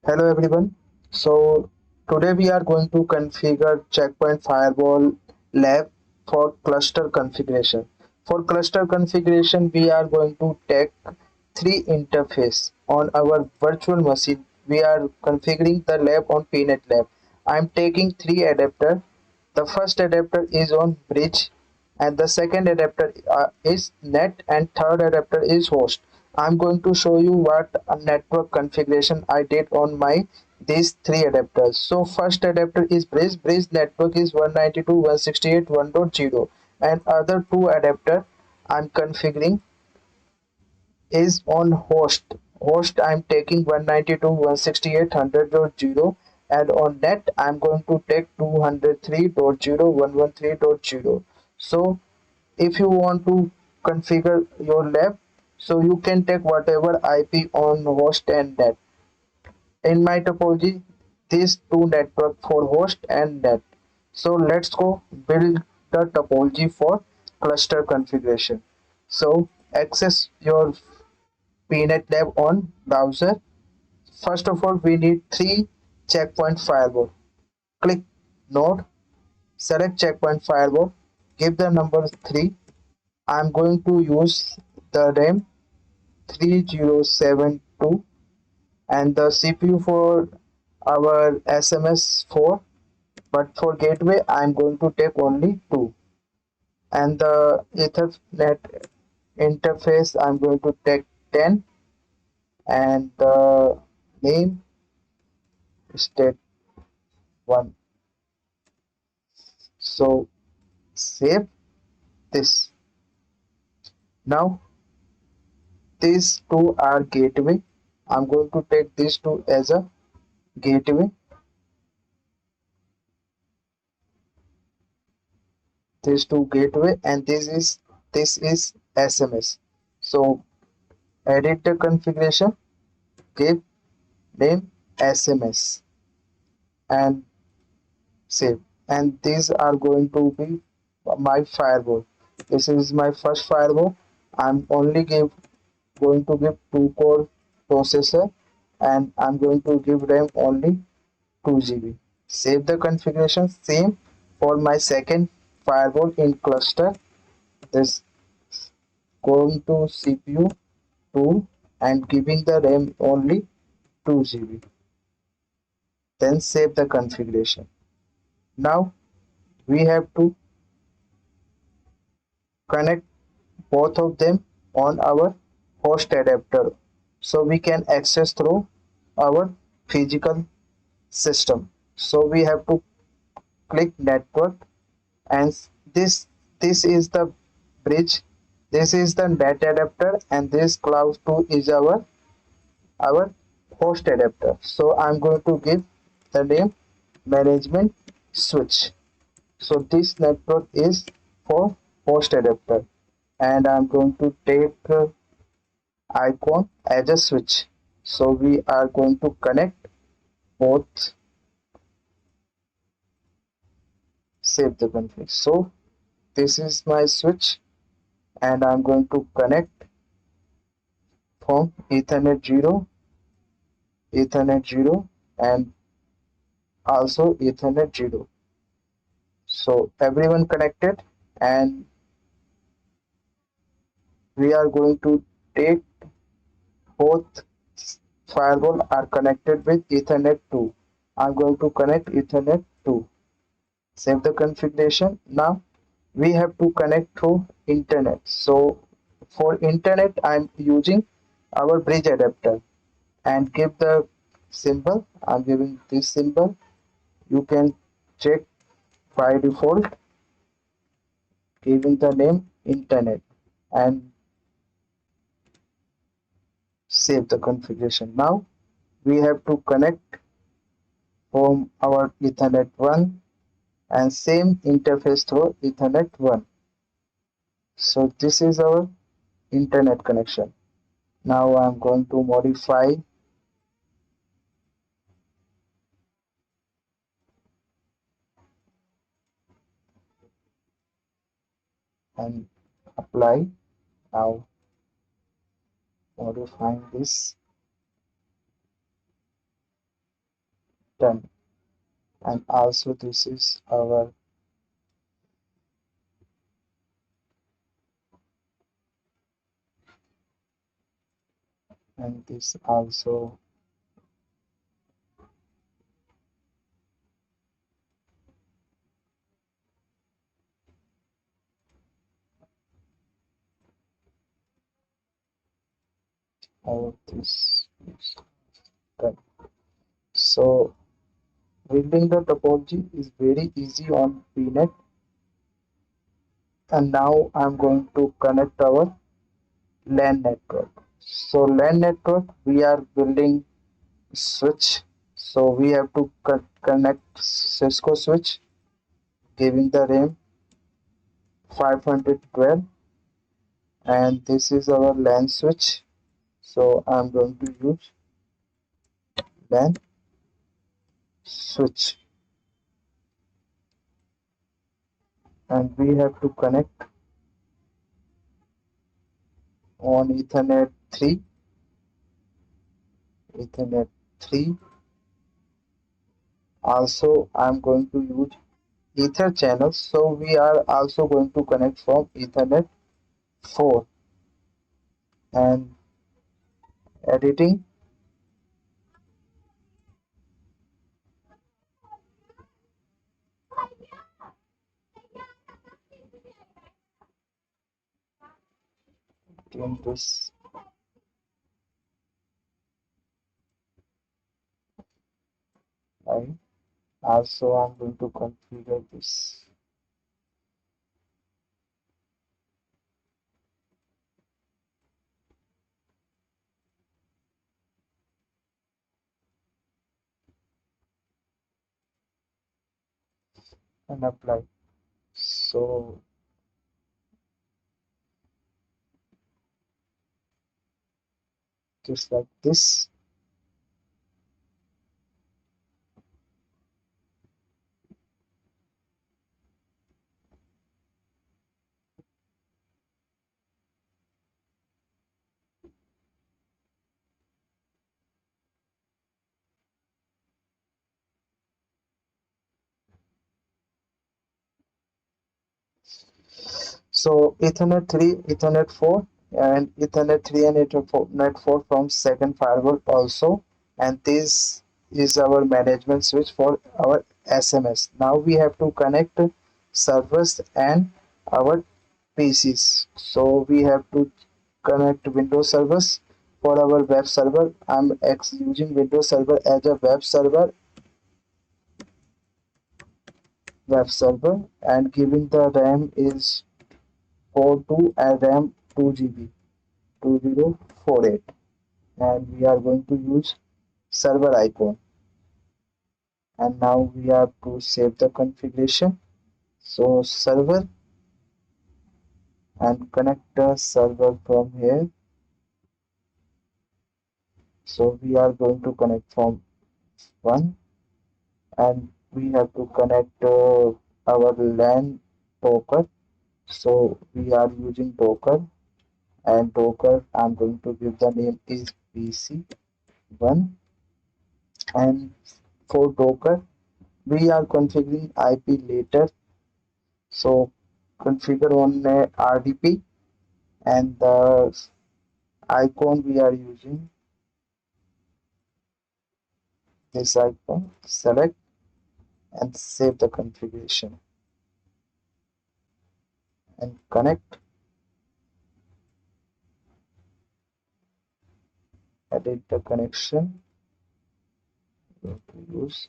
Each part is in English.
Hello everyone. So today we are going to configure Checkpoint Firewall lab for cluster configuration. For cluster configuration, we are going to take three interface on our virtual machine. We are configuring the lab on PNet lab. I am taking three adapter. The first adapter is on bridge and the second adapter is net and third adapter is host. I'm going to show you what a network configuration I did on my these three adapters. So first adapter is bridge network is 192.168.1.0 and other two adapter I'm configuring is on host. I'm taking 192.168.100.0 and on net I'm going to take 203.0.113.0. So if you want to configure your lab, so you can take whatever IP on host and net. In my topology, these two network for host and net. So let's go build the topology for cluster configuration. So access your PNet lab on browser. First of all, we need three checkpoint firewall. Click node, select checkpoint firewall, give the number 3. I'm going to use the RAM 3072 and the CPU for our SMS 4, but for gateway I'm going to take only 2, and the Ethernet interface I'm going to take 10, and the name state 1. So save this. Now these two are gateway. I'm going to take these two as a gateway. These two gateway, and this is SMS. So edit the configuration, give name SMS and save. And these are going to be my firewall. This is my first firewall. I'm only going to give 2 core processor, and I'm going to give RAM only 2 GB. Save the configuration. Same for my second firewall in cluster. This going to CPU 2 and giving the RAM only 2 GB. Then save the configuration. Now we have to connect both of them on our host adapter so we can access through our physical system. So we have to click network, and this is the bridge, this is the net adapter, and this cloud 2 is our host adapter. So I'm going to give the name management switch. So this network is for host adapter, and I'm going to take icon as a switch. So we are going to connect both. Save the config. So this is my switch, and I'm going to connect from Ethernet 0, and also Ethernet 0. So everyone connected, and we are going to take both firewall are connected with Ethernet 2. I'm going to connect Ethernet 2. Save the configuration. Now we have to connect through internet. So for internet I'm using our bridge adapter, and give the symbol. I'm giving this symbol. You can check by default, giving the name internet, and save the configuration. Now we have to connect from our Ethernet 1 and same interface through Ethernet 1. So this is our internet connection. Now I'm going to modify and apply. Now modifying this. done. And also this is our, and this also, all this is done. So building the topology is very easy on VNet. And now I'm going to connect our LAN network. So LAN network, we are building switch. So we have to connect Cisco switch, giving the RAM 512, and this is our LAN switch. So I'm going to use LAN switch, and we have to connect on Ethernet 3, Ethernet 3. Also, I'm going to use Ether channels. So we are also going to connect from Ethernet 4, and editing in this line. Also, I'm going to configure this and apply. So just like this. So Ethernet 3, Ethernet 4, and Ethernet 3 and Ethernet 4 from second firewall also. And this is our management switch for our SMS. Now we have to connect servers and our PCs. So we have to connect Windows servers for our web server. I'm using Windows server as a web server, and giving the RAM is 42 and RAM 2 GB 2048, and we are going to use server icon. And now we have to save the configuration. So server, and connect the server from here. So we are going to connect from 1, and we have to connect our LAN Docker. So we are using Docker, and Docker I'm going to give the name is PC1. And for Docker we are configuring IP later. So configure on RDP, and the icon we are using this icon. Select and save the configuration and connect. Edit the connection. Going to use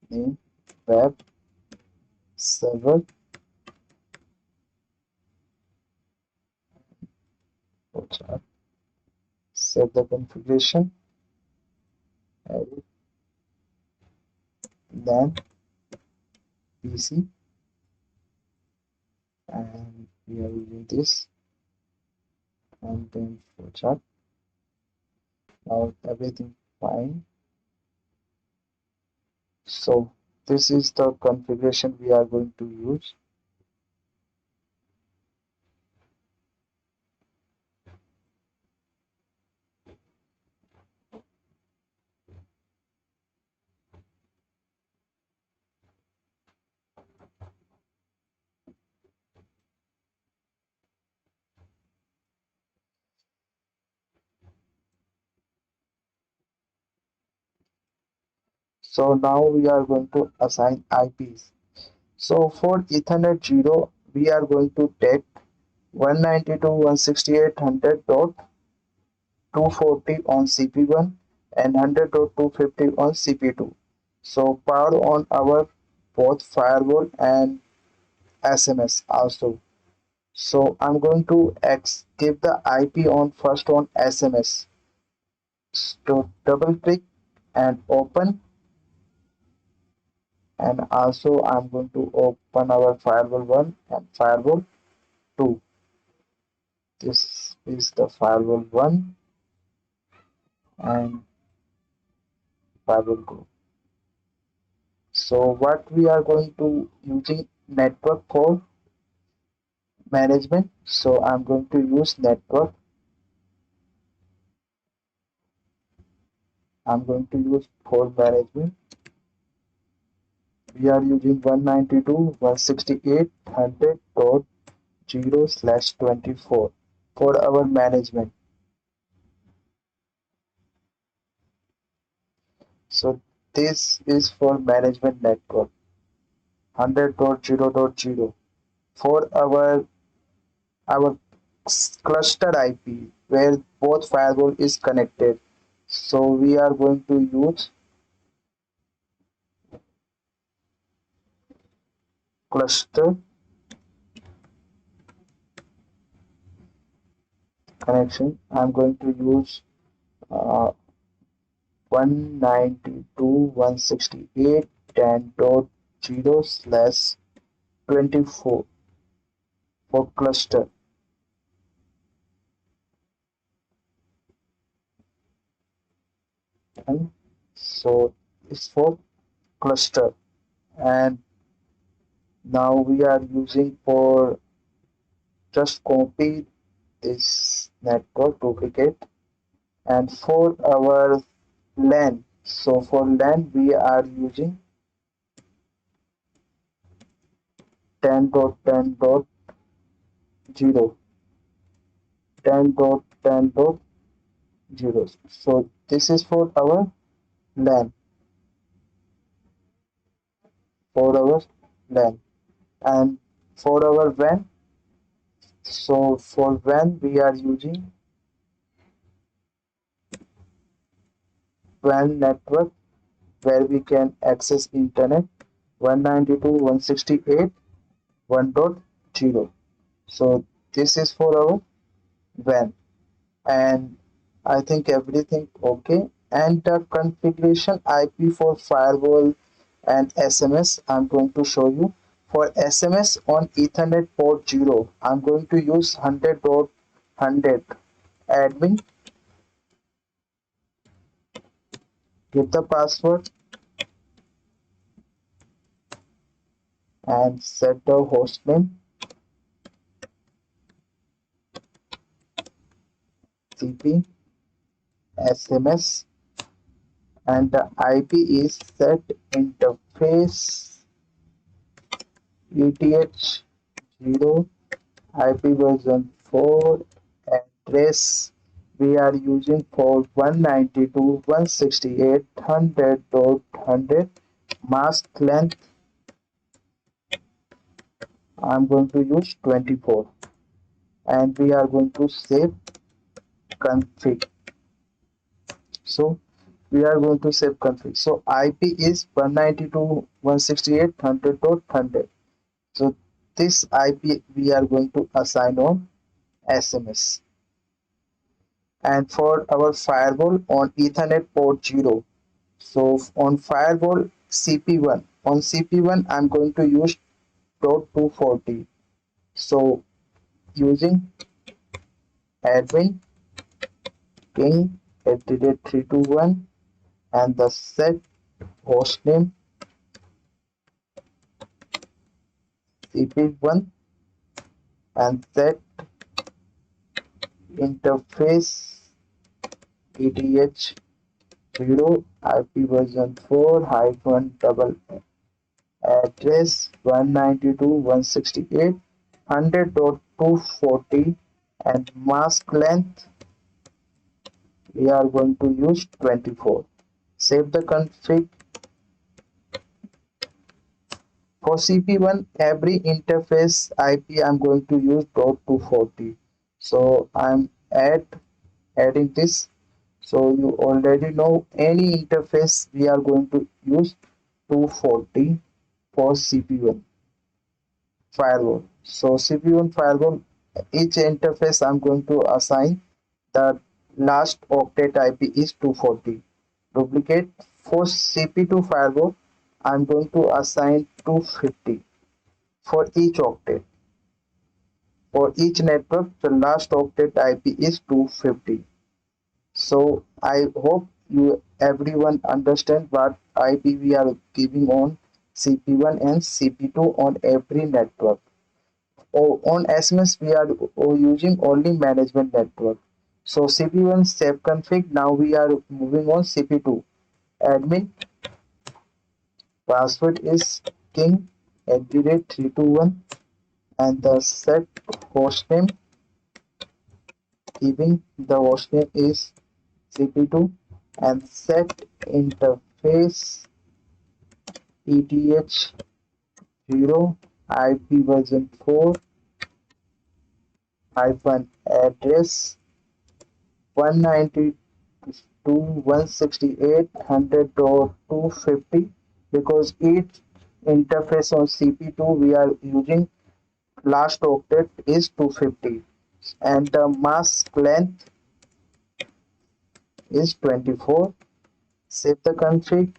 name web server. Save the configuration. Edit then PC, and we are using this, and then flowchart. Now everything fine. So this is the configuration we are going to use. So now we are going to assign IPs. So for Ethernet 0, we are going to take 192.168.100.240 on CP1 and 100.250 on CP2. So power on our both firewall and SMS also. So I'm going to give the IP on first on SMS. So double click and open, and also I'm going to open our firewall 1 and firewall 2. This is the firewall 1 and firewall 2. So what we are going to using network for management. So I'm going to use network. I'm going to use for management. We are using 192.168.100.0/24 for our management. So this is for management network 100.0.0 for our cluster IP where both firewall is connected. So we are going to use cluster connection. I'm going to use 192.168.10.0/24 for cluster. And so it's for cluster. And now we are using for just copy this network duplicate, and for our LAN, so for LAN we are using 10.10.0, 10.10.0. So this is for our LAN, for our LAN. And for our WAN, so for WAN we are using WAN network where we can access internet 192.168.1.0. So this is for our WAN, and I think everything okay. And the configuration IP for firewall and SMS I'm going to show you. For SMS on Ethernet port 0, I'm going to use 100.100 admin, give the password and set the host name CP SMS, and the IP is set interface ETH 0 IP version 4 address we are using for 192.168.100.100 mask length I'm going to use 24, and we are going to save config. So we are going to save config. So IP is 192.168.100.100. So this IP we are going to assign on SMS. And for our firewall on Ethernet port 0, so on firewall CP1, on CP1 I'm going to use port 240. So using admin ping @321 and the set hostname CP1 and set interface ETH 0 IP version 4 hyphen double address 192.168.100.240 and mask length we are going to use 24. Save the config For CP1, every interface IP I'm going to use .240. So I'm adding this. So you already know any interface we are going to use 240 for CP1 firewall. So CP1 firewall, each interface I'm going to assign the last octet IP is 240. Duplicate for CP2 firewall, I'm going to assign 250 for each octet. For each network, the last octet IP is 250. So I hope you everyone understand what IP we are giving on CP1 and CP2 on every network. Or on SMS we are using only management network. So CP1 safe config. Now we are moving on CP2. Admin password is king@321 and the set hostname, giving the hostname is CP2 and set interface ETH0 IP version 4 hyphen address 192.168.100.250 because each interface on CP2 we are using last octet is 250 and the mask length is 24. Save the config.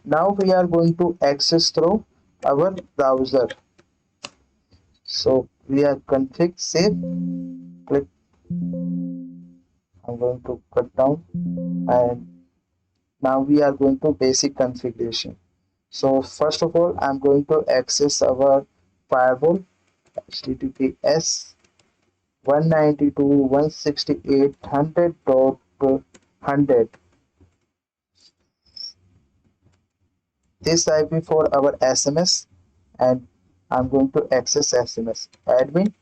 Now we are going to access through our browser. So we are config save. Click. I'm going to cut down and now we are going to basic configuration. So first of all, I'm going to access our firewall https 192.168.100.100. This IP for our SMS and I'm going to access SMS. Admin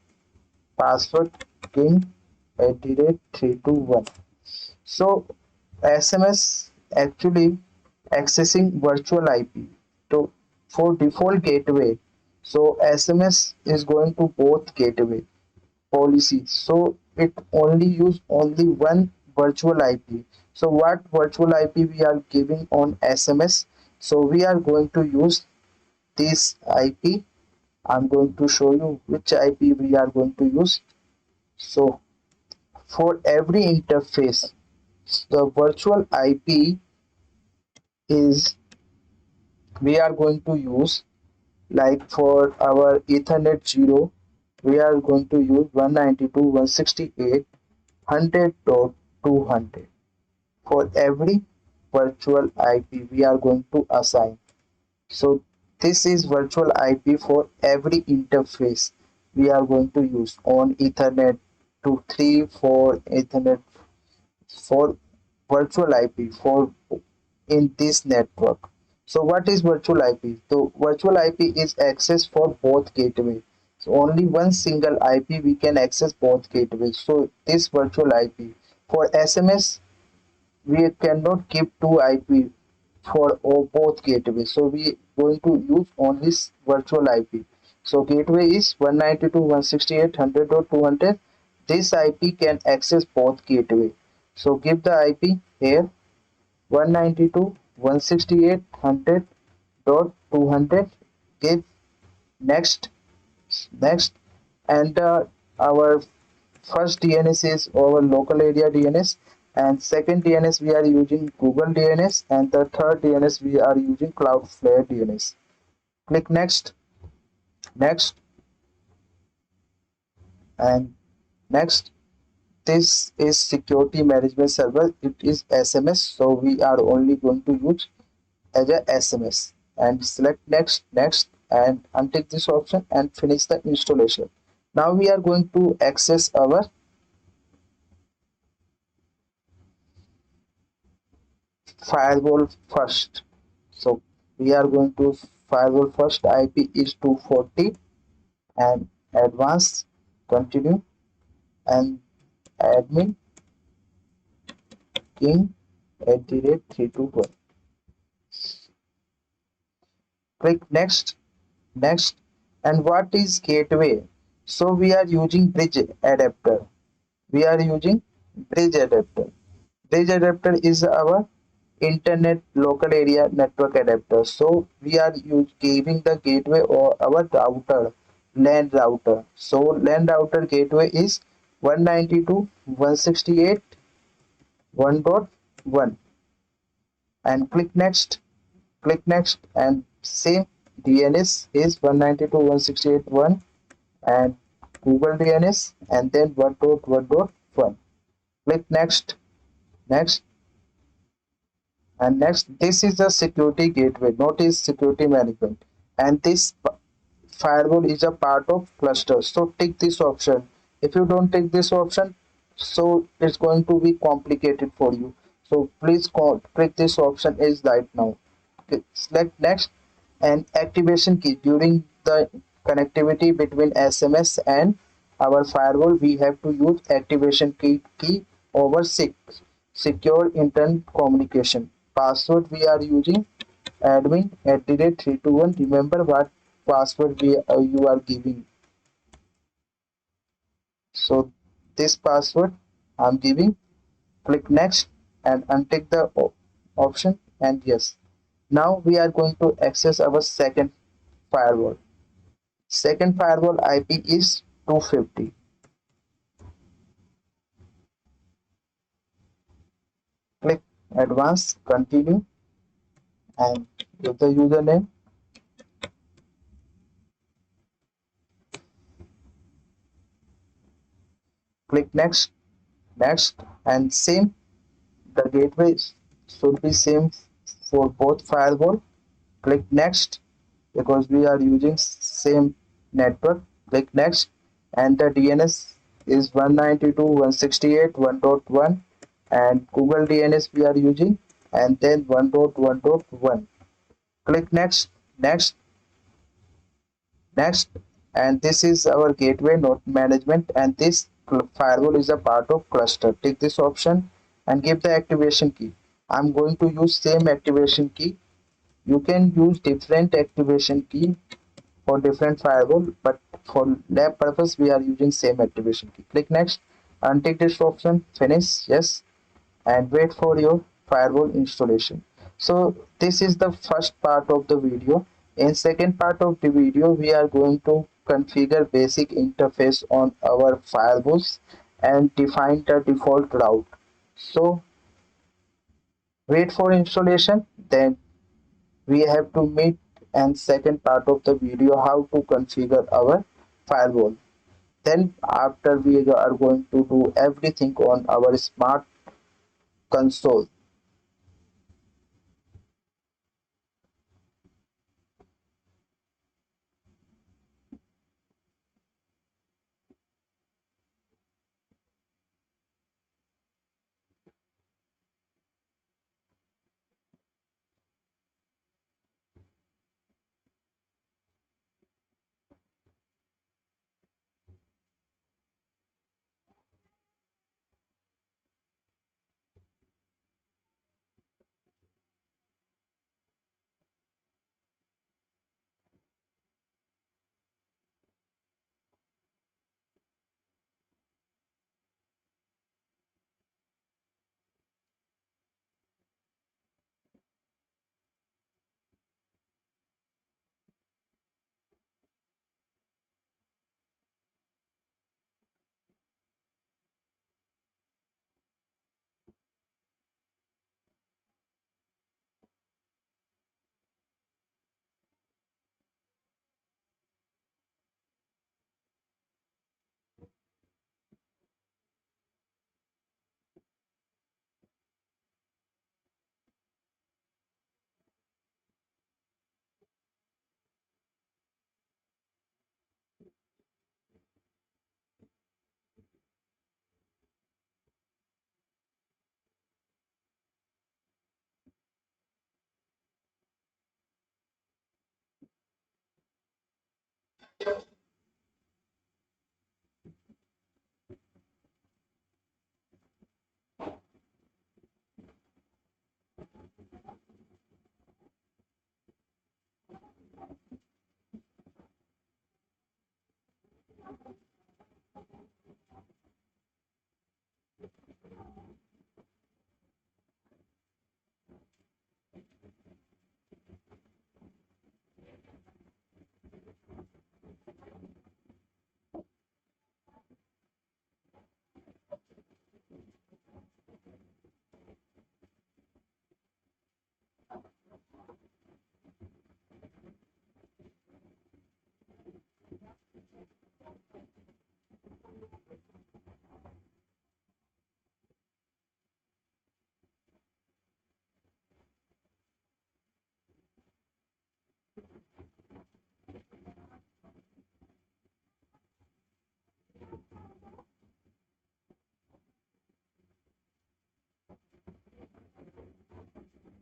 password king@321. So SMS actually accessing virtual IP to for default gateway. So SMS is going to both gateway policy. So it only use only one virtual IP. So what virtual IP we are giving on SMS? So we are going to use this IP. I'm going to show you which IP we are going to use. So for every interface, the virtual IP is we are going to use like for our Ethernet 0, we are going to use 192.168.100.200. For every virtual IP we are going to assign. So this is virtual IP for every interface we are going to use on Ethernet 2, 3, 4, Ethernet for virtual IP for in this network. So what is virtual IP? So virtual IP is access for both gateways. So only one single IP we can access both gateways. So this virtual IP for SMS we cannot keep two IP for both gateways. So we going to use only virtual IP. So gateway is 192.168.100.200. This IP can access both gateway. So give the IP here 192.168.100.200. Give next, next, and our first DNS is our local area DNS, and second DNS we are using Google DNS, and the third DNS we are using Cloudflare DNS. Click next, next, and next. This is security management server. It is SMS, so we are only going to use as a SMS. And select next, next, and untick this option and finish the installation. Now we are going to access our firewall first. So we are going to firewall first. IP is 240 and advanced. Continue and admin king@321. Click next Next, and what is gateway? So we are using bridge adapter. We are using bridge adapter. Bridge adapter is our internet local area network adapter. So we are giving the gateway or our router, LAN router. So LAN router gateway is 192.168.1.1 and click next and same DNS is 192.168.1 and Google DNS and then 1.1.1. Click next, and next this is the security gateway. Notice security management, and this firewall is a part of cluster, so tick this option. If you don't take this option, so it's going to be complicated for you, so please click this option is right now. Okay, select next, and activation key. During the connectivity between SMS and our firewall, we have to use activation key over secure internet communication. Password we are using admin @ 321. Remember what password you are giving. So this password I'm giving. Click next and untick the option and yes. Now we are going to access our second firewall. Second firewall IP is 250. Click advanced, continue, and give the username. Click next, and same. The gateway should be same for both firewall. Click next because we are using same network. Click next, and the DNS is 192.168.1.1 and Google DNS we are using, and then 1.1.1. Click next, and this is our gateway node management, and this firewall is a part of cluster. Take this option and give the activation key. I'm going to use same activation key. You can use different activation key for different firewall, but for lab purpose we are using same activation key. Click next, untick this option, finish, yes, and wait for your firewall installation. So this is the first part of the video. In second part of the video we are going to configure basic interface on our firewalls and define the default route. So wait for installation, then we have to meet and second part of the video how to configure our firewall. Then after we are going to do everything on our smart console.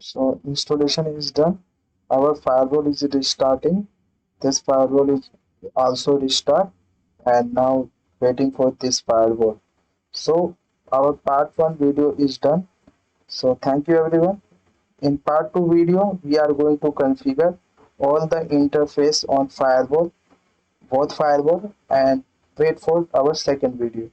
So installation is done. Our firewall is restarting. This firewall is also restart, and now waiting for this firewall. So our part 1 video is done. So thank you everyone. In part 2 video, we are going to configure all the interface on firewall, both firewall, and wait for our second video.